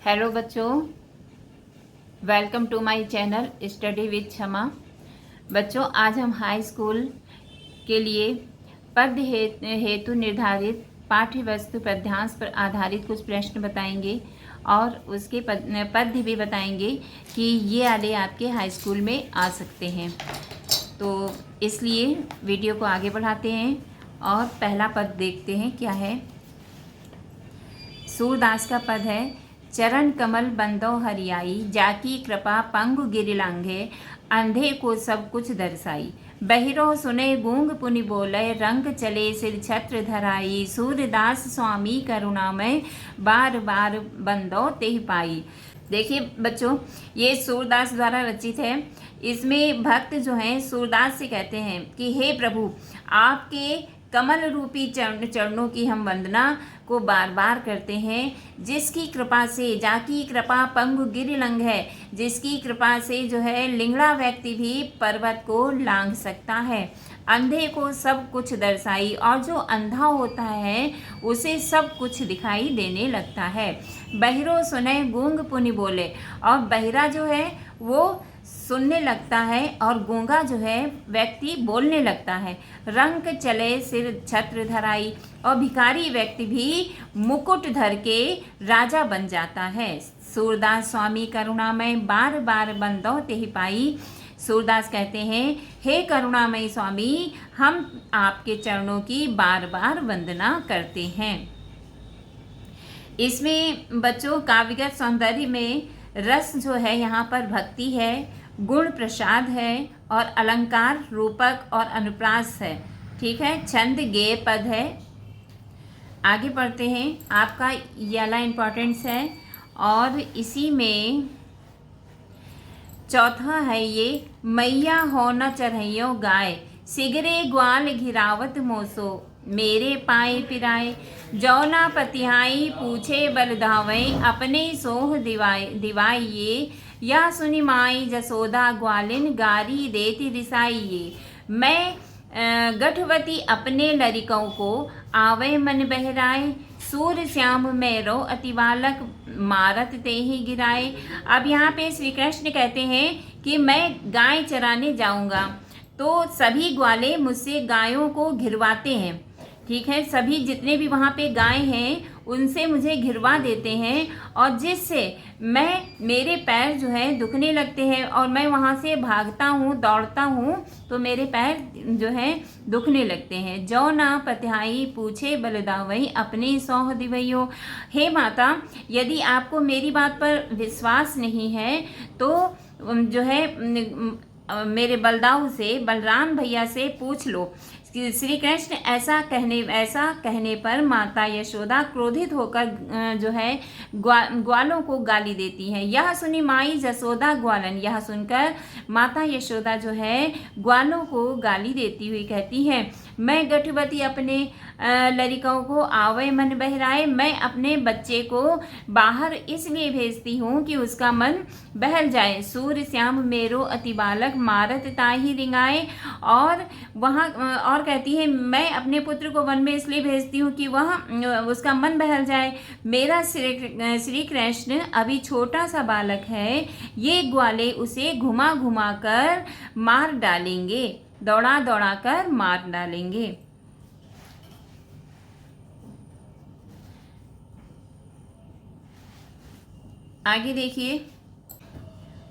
Hello बच्चों, welcome to my channel study with Kshama. बच्चों, आज हम हाई स्कूल के लिए पद हेतु निर्धारित पाठ्य वस्तु पद्यांश पर आधारित कुछ प्रश्न बताएंगे और उसके पद्य भी बताएंगे कि ये वाले आपके हाई स्कूल में आ सकते हैं। तो इसलिए वीडियो को आगे बढ़ाते हैं और पहला पद देखते हैं क्या है। सूरदास का पद है, चरण कमल बंदो हरियाई, जाकी कृपा पंगु गिरि लांघे, अंधे को सब कुछ दर्शाई। बहिरो सुने गूंग पुनि बोले, रंग चले सिर छत्र धराई। सूरदास स्वामी करुणामय, बार बार बंदो तेहि पाई। देखिए बच्चों, ये सूरदास द्वारा रचित है। इसमें भक्त जो हैं सूरदास से कहते हैं कि हे प्रभु, आपके कमल रूपी चरणों की हम वंदना को बार बार करते हैं, जिसकी कृपा से, जाकी कृपा पंगु गिरि लंघ है, जिसकी कृपा से जो है लिंगड़ा व्यक्ति भी पर्वत को लांघ सकता है। अंधे को सब कुछ दर्शाई, और जो अंधा होता है उसे सब कुछ दिखाई देने लगता है। बहिरो सुने गूंग पुनि बोले, और बहिरा जो है वो सुनने लगता है और गूंगा जो है व्यक्ति बोलने लगता है। रंग चले सिर छत्र धराई, और भिखारी व्यक्ति भी मुकुट धर के राजा बन जाता है। सूरदास स्वामी करुणामय, बार बार बंदो तेहि पाई। सूरदास कहते हैं, हे करुणामय स्वामी, हम आपके चरणों की बार बार वंदना करते हैं। इसमें बच्चों काव्यगत सौंदर्य में रस जो है यहाँ पर भक्ति है, गुण प्रसाद है और अलंकार रूपक और अनुप्रास है। ठीक है, छंद गेय पद है। आगे पढ़ते हैं। आपका ये वाला इम्पोर्टेंस है और इसी में चौथा है ये, मैया हो न चढ़ैयो गाय, सिगरे ग्वाल घिरावत मोसो, मेरे पाए पिराए। जौना पतिहाई पूछे बल धावै, अपने सोह दिवाई ये, या सुनि माई जसोदा ग्वालिन, गारी देती रिसाई ये। मैं गठवती अपने लरिकों को, आवे मन बहराए, सूर श्याम मेरो अति बालक, मारत ते ही गिराए। अब यहाँ पे श्री कृष्ण कहते हैं कि मैं गाय चराने जाऊंगा, तो सभी ग्वाले मुझसे गायों को घिरवाते हैं। ठीक है, सभी जितने भी वहाँ पे गाय हैं उनसे मुझे घिरवा देते हैं, और जिससे मेरे पैर जो है दुखने लगते हैं, और मैं वहाँ से भागता हूँ, दौड़ता हूँ, तो मेरे पैर जो है दुखने लगते हैं। जो ना पतिहाई पूछे बलदावई, अपने सौह दिवैयो। हे माता, यदि आपको मेरी बात पर विश्वास नहीं है तो जो है मेरे बलदाऊ से, बलराम भैया से पूछ लो। श्री कृष्ण ऐसा कहने पर माता यशोदा क्रोधित होकर जो है ग्वालों को गाली देती है। यह सुनी माई जसोदा ग्वालन, यह सुनकर माता यशोदा जो है ग्वालों को गाली देती हुई कहती है, मैं गठवती अपने लड़िकों को, आवे मन बहराए, मैं अपने बच्चे को बाहर इसलिए भेजती हूँ कि उसका मन बहल जाए। सूर्य श्याम मेरो अति बालक, मारत ताही रिंगाए। और वहाँ और कहती है, मैं अपने पुत्र को वन में इसलिए भेजती हूँ कि वह उसका मन बहल जाए। मेरा श्री कृष्ण अभी छोटा सा बालक है, ये ग्वाले उसे घुमा घुमा कर मार डालेंगे, दौड़ा दौड़ा कर मार डालेंगे। आगे देखिए।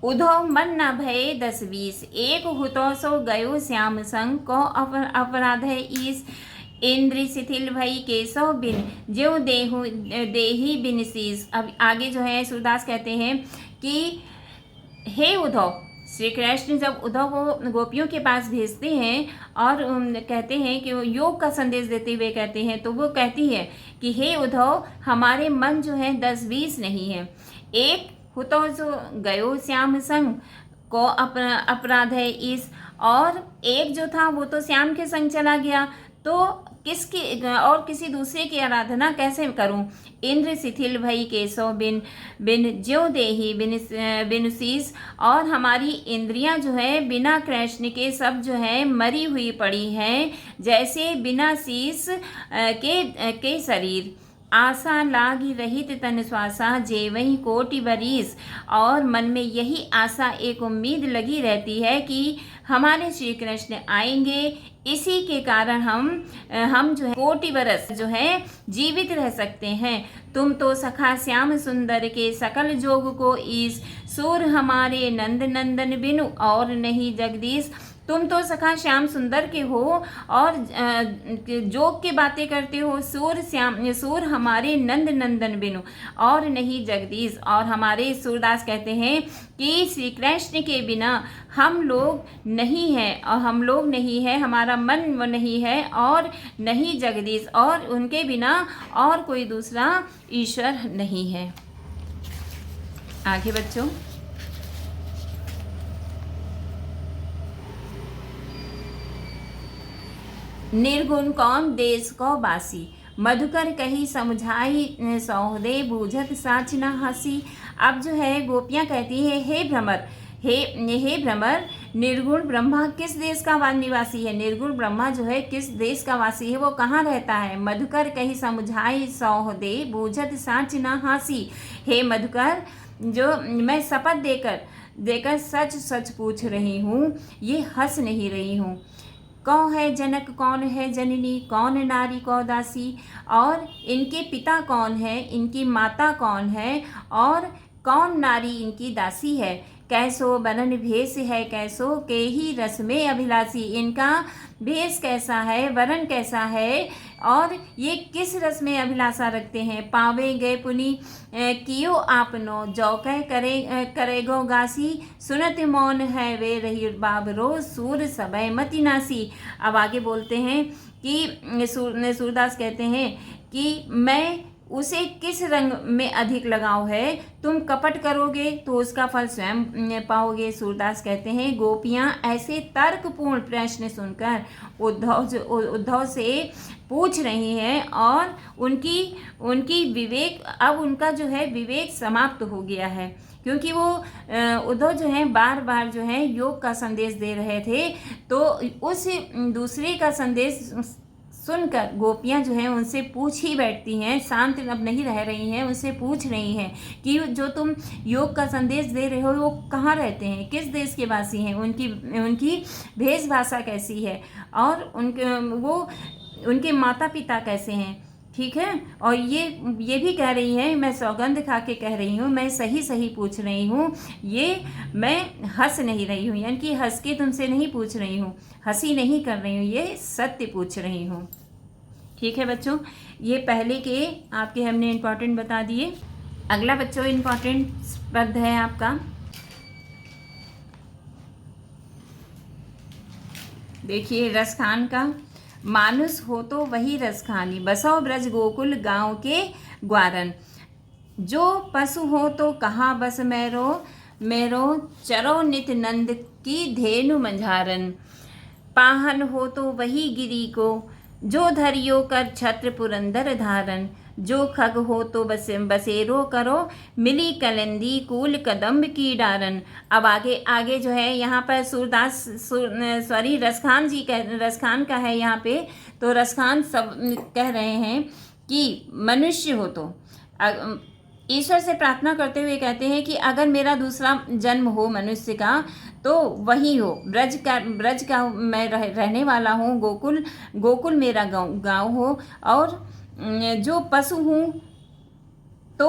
उधो मन न भये 10-20, एक हुतो सो गयो श्याम संग, को अपराध है ईस। इंद्र शिथिल भई केशव बिन, ज्यों देही बिन शीस। अब आगे जो है सूरदास कहते हैं कि हे उद्धव, श्री कृष्ण जब उद्धव को गोपियों के पास भेजते हैं और कहते हैं कि वो योग का संदेश देते हुए कहते हैं, तो वो कहती है कि हे उद्धव, हमारे मन जो है 10-20 नहीं है। एक हुतो जो गयो श्याम संग, को अपराध है इस, और एक जो था वो तो श्याम के संग चला गया, तो किसकी और किसी दूसरे की आराधना कैसे करूं। इंद्र शिथिल भई केशव बिन ज्यों देही बिन शीस, और हमारी इंद्रियां जो है बिना कृष्ण के सब जो है मरी हुई पड़ी हैं, जैसे बिना शीस के शरीर। आशा लागी रहित तन श्वासा जेवहीं कोटि बरीस। और मन में यही आशा, एक उम्मीद लगी रहती है कि हमारे श्री कृष्ण आएंगे, इसी के कारण हम जो है कोटि बरस जो है जीवित रह सकते हैं। तुम तो सखा श्याम सुंदर के सकल जोग को ईस, सूर हमारे नंद नंदन बिनु और नहीं जगदीश। तुम तो सखा श्याम सुंदर के हो और जोग की बातें करते हो, सूर हमारे नंद नंदन बिनु और नहीं जगदीश। और हमारे सूरदास कहते हैं कि श्री कृष्ण के बिना हम लोग नहीं हैं, और हम लोग नहीं है, हमारा मन नहीं है और नहीं जगदीश, और उनके बिना और कोई दूसरा ईश्वर नहीं है। आगे बच्चों, निर्गुण कौन देश को बासी, मधुकर कही समझाई सौहदे बूझत साच न हंसी। अब जो है गोपियाँ कहती है, हे भ्रमर, हे भ्रमर, निर्गुण ब्रह्मा किस देश का निवासी है? निर्गुण ब्रह्मा जो है किस देश का वासी है, वो कहाँ रहता है? मधुकर कही समझाई सौहदे बूझत साच न हंसी। हे मधुकर, जो मैं शपथ देकर सच सच पूछ रही हूँ, ये हंस नहीं रही हूँ। कौन है जनक, कौन है जननी, कौन नारी को दासी, और इनके पिता कौन है, इनकी माता कौन है, और कौन नारी इनकी दासी है। कैसो बनन भेष है, कैसो के ही रस में अभिलाषी। इनका भेष कैसा है, वरण कैसा है, और ये किस रस में अभिलाषा रखते हैं। पावे गए पुनि कियो आपनो, जौकै करेगो गासी। सुनत मौन है वे रही बाबरो, सूर सबय मति नासी। अब आगे बोलते हैं कि सूरदास कहते हैं कि मैं उसे किस रंग में अधिक लगाव है, तुम कपट करोगे तो उसका फल स्वयं पाओगे। सूरदास कहते हैं, गोपियाँ ऐसे तर्कपूर्ण प्रश्न सुनकर उद्धव से पूछ रही हैं, और उनकी विवेक, अब उनका जो है विवेक समाप्त हो गया है, क्योंकि वो उद्धव जो है बार बार जो है योग का संदेश दे रहे थे, तो उस दूसरे का संदेश सुनकर गोपियाँ जो हैं उनसे पूछ ही बैठती हैं, शांत अब नहीं रह रही हैं, उनसे पूछ रही हैं कि जो तुम योग का संदेश दे रहे हो वो कहाँ रहते हैं, किस देश के वासी हैं, उनकी भेषभाषा कैसी है, और उनके माता पिता कैसे हैं। ठीक है, और ये भी कह रही है, मैं सौगंध खा के कह रही हूँ, मैं सही पूछ रही हूँ, ये मैं हंस नहीं रही हूँ, यानी कि हंस के तुमसे नहीं पूछ रही हूँ, हंसी नहीं कर रही हूँ, ये सत्य पूछ रही हूँ। ठीक है बच्चों, ये पहले के आपके हमने इम्पोर्टेंट बता दिए। अगला बच्चों इम्पोर्टेंट पद है आपका, देखिए रसखान का। मानुष हो तो वही रसखानी, बसो ब्रज गोकुल गांव के ग्वारन। जो पशु हो तो कहाँ बस मेरो चरो नित नंद की धेनु मंझारन। पाहन हो तो वही गिरी को, जो धरियो कर छत्र पुरंदर धारन। जो खग हो तो बसेरो करो, मिली कलंदी कूल कदम्ब की डारन। अब आगे जो है यहाँ पर सूरदास सॉरी रसखान का है यहाँ पे, तो रसखान सब कह रहे हैं कि मनुष्य हो तो ईश्वर से प्रार्थना करते हुए कहते हैं कि अगर मेरा दूसरा जन्म हो मनुष्य का तो वही हो, ब्रज का मैं रहने वाला हूँ, गोकुल मेरा गाँव हो, और जो पशु हूँ तो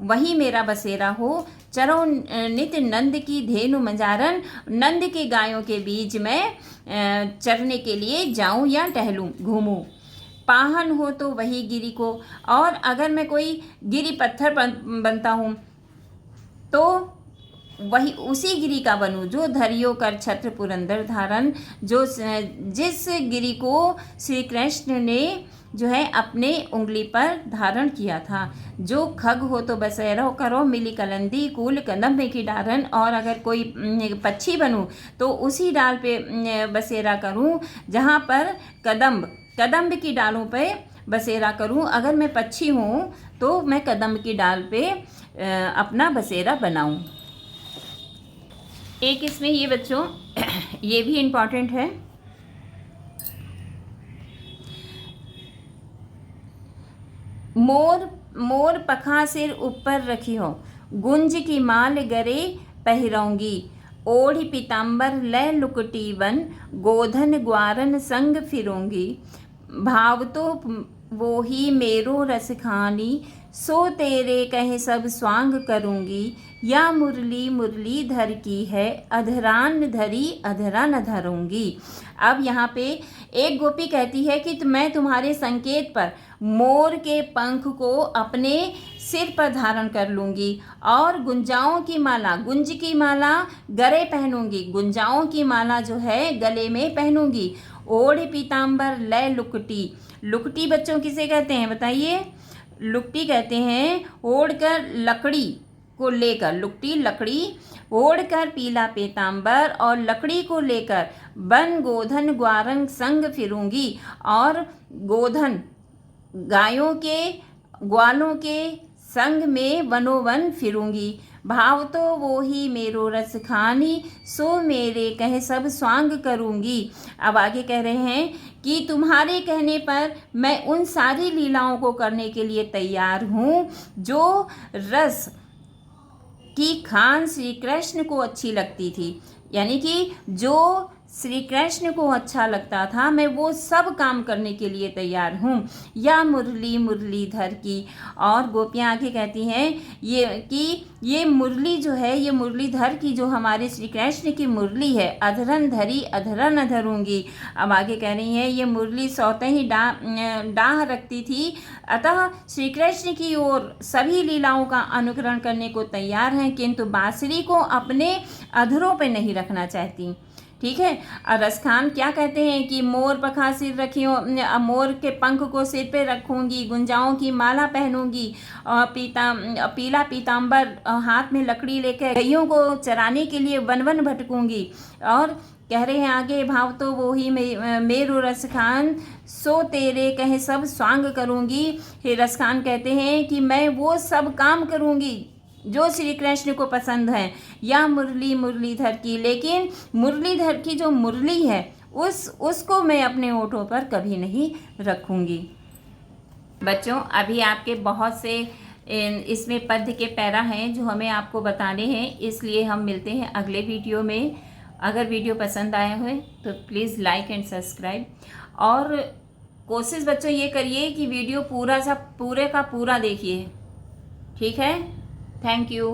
वही मेरा बसेरा हो। चरो नित नंद की धेनु मंजारन, नंद के गायों के बीच में चरने के लिए जाऊं या टहलूं, घूमूं। पाहन हो तो वही गिरी को, और अगर मैं कोई गिरी पत्थर बनता हूँ तो वही उसी गिरी का बनूं, जो धरियो कर छत्र पुरंदर धारन, जिस गिरी को श्री कृष्ण ने जो है अपने उंगली पर धारण किया था। जो खग हो तो बसेरो करो, मिली कलंदी कूल कदम्ब की डारन, और अगर कोई पक्षी बनूं तो उसी डाल पे बसेरा करूं जहां पर कदम्ब की डालों पे बसेरा करूं। अगर मैं पक्षी हूं तो मैं कदम्ब की डाल पे अपना बसेरा बनाऊं। एक इसमें ये बच्चों ये भी इम्पॉर्टेंट है, मोर मोर पखा सिर ऊपर रखियो, गुंज की माल गरे पहिरऊंगी। ओढ़ी पीताम्बर लय लुकटी बन, गोधन ग्वारन संग फिरूंगी। भाव तो वो ही मेरो रस खानी, सो तेरे कहे सब स्वांग करूंगी। या मुरली मुरली धर की है, अधरान धरी अधरा न धरूंगी। अब यहाँ पे एक गोपी कहती है कि मैं तुम्हारे संकेत पर मोर के पंख को अपने सिर पर धारण कर लूँगी और गुंजाओं की माला, गुंज की माला गले पहनूंगी, गुंजाओं की माला जो है गले में पहनूंगी। ओढ़ पीताम्बर लय लुकटी, लुकटी बच्चों किसे कहते हैं बताइए? लुकटी कहते हैं ओढ़कर लकड़ी को लेकर, लुकटी लकड़ी, ओढ़कर पीला पीताम्बर और लकड़ी को लेकर वन गोधन ग्वारन संग फिरूंगी। और गोधन गायों के ग्वालों के संग में वनोवन फिरूंगी। भाव तो वो ही मेरो रस खानी, सो मेरे कहे सब स्वांग करूंगी। अब आगे कह रहे हैं कि तुम्हारे कहने पर मैं उन सारी लीलाओं को करने के लिए तैयार हूँ जो रस की खान श्री कृष्ण को अच्छी लगती थी, यानी कि जो श्री कृष्ण को अच्छा लगता था, मैं वो सब काम करने के लिए तैयार हूँ। या मुरली मुरलीधर की, और गोपियाँ आगे कहती हैं ये कि ये मुरली जो है, ये मुरलीधर की जो हमारे श्री कृष्ण की मुरली है, अधरन धरी अधरा न धरूंगी। अब आगे कह रही हैं ये मुरली स्वतः ही डाह रखती थी, अतः श्री कृष्ण की ओर सभी लीलाओं का अनुकरण करने को तैयार हैं, किंतु बांसुरी को अपने अधरों पे नहीं रखना चाहती। ठीक है। और रसखान क्या कहते हैं कि मोर पखा सिर रखियो, मोर के पंख को सिर पे रखूंगी, गुंजाओं की माला पहनूंगी और पीला पीताम्बर हाथ में लकड़ी लेकर गैयों को चराने के लिए वन वन भटकूंगी। और कह रहे हैं आगे, भाव तो वो ही मेरो रसखान, सो तेरे कहे सब स्वांग करूंगी। हे रसखान कहते हैं कि मैं वो सब काम करूंगी जो श्री कृष्ण को पसंद है। या मुरली मुरलीधर की, लेकिन मुरलीधर की जो मुरली है उसको मैं अपने ओठों पर कभी नहीं रखूंगी। बच्चों अभी आपके बहुत से इसमें पद्य के पैरा हैं जो हमें आपको बताने हैं, इसलिए हम मिलते हैं अगले वीडियो में। अगर वीडियो पसंद आया हो तो प्लीज़ लाइक एंड सब्सक्राइब, और कोशिश बच्चों ये करिए कि वीडियो पूरे का पूरा देखिए। ठीक है। Thank you.